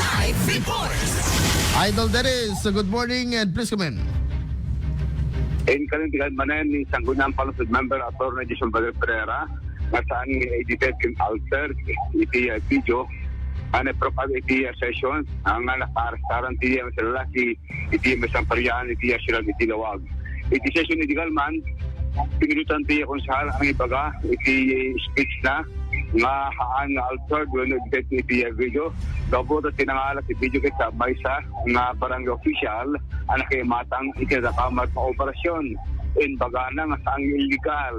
Live reports. Idol Dennis, good morning and please come in. In kalintigan manen ni Sangguniang Palusod Member Atty. Jason Badal Pereira nga saan edited kin alter iti video ane propag iti session ang nakaarestaran ti sa lalaki iti masamparian iti sila iti lawag iti session iti galman pinilutan ti konsehal ang ibaga iti speech na nga haan nga altered when edited iti video gabo ta tinangalat iti video kita maysa nga barangay official anak kay matang iti kamar pa operasyon in bagana nga sang illegal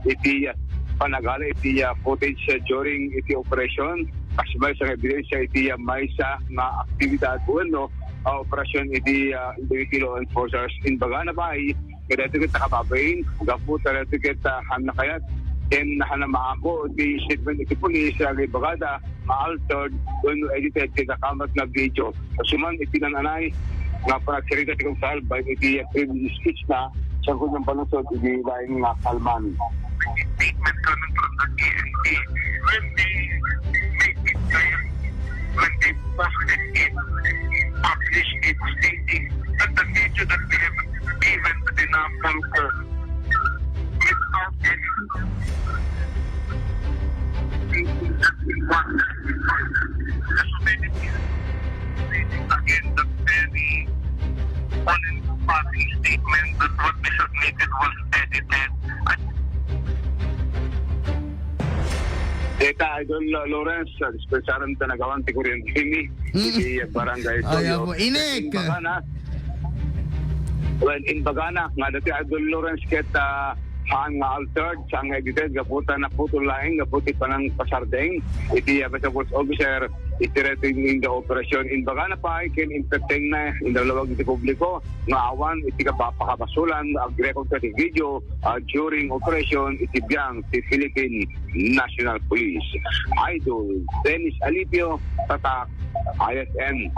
iti panagala iti footage during iti operation kasi may sa ebidensya iti maysa nga aktibidad no operasyon iti law enforcers in bagana bay kada iti kita kababain gapo ta iti kita hanakayat then nahanama ako di statement iti pulis ang bagada ma-altered when edited kita kamat na video suman iti nananay nga panagsarita ti kong salbay iti previous speech na sa kanyang palusod iti laing nga kalman. Statement coming from the PNP when they make it clear, when they posted it, published it stating that the video that they have given to the national court without any again the very uninformed statement that what they submitted was edited. Data Idol Lawrence, dispensaran ta nagawan ti kuryente ni di barangay Ayaw Toyo. mo, inik! In Bagana, nga dati Idol Lawrence kita haan nga altered, sang edited, gaputa na putol laing, gaputi pa ng pasardeng, iti sa post officer, itirating the operation in Bagana pa, kin entertain na, in dalawag iti publiko, nga awan, iti kapapakabasulan, ag-record sa video, during operation, iti biyang, ti Philippine National Police. Idol Dennis Alipio, Tatak, ISN.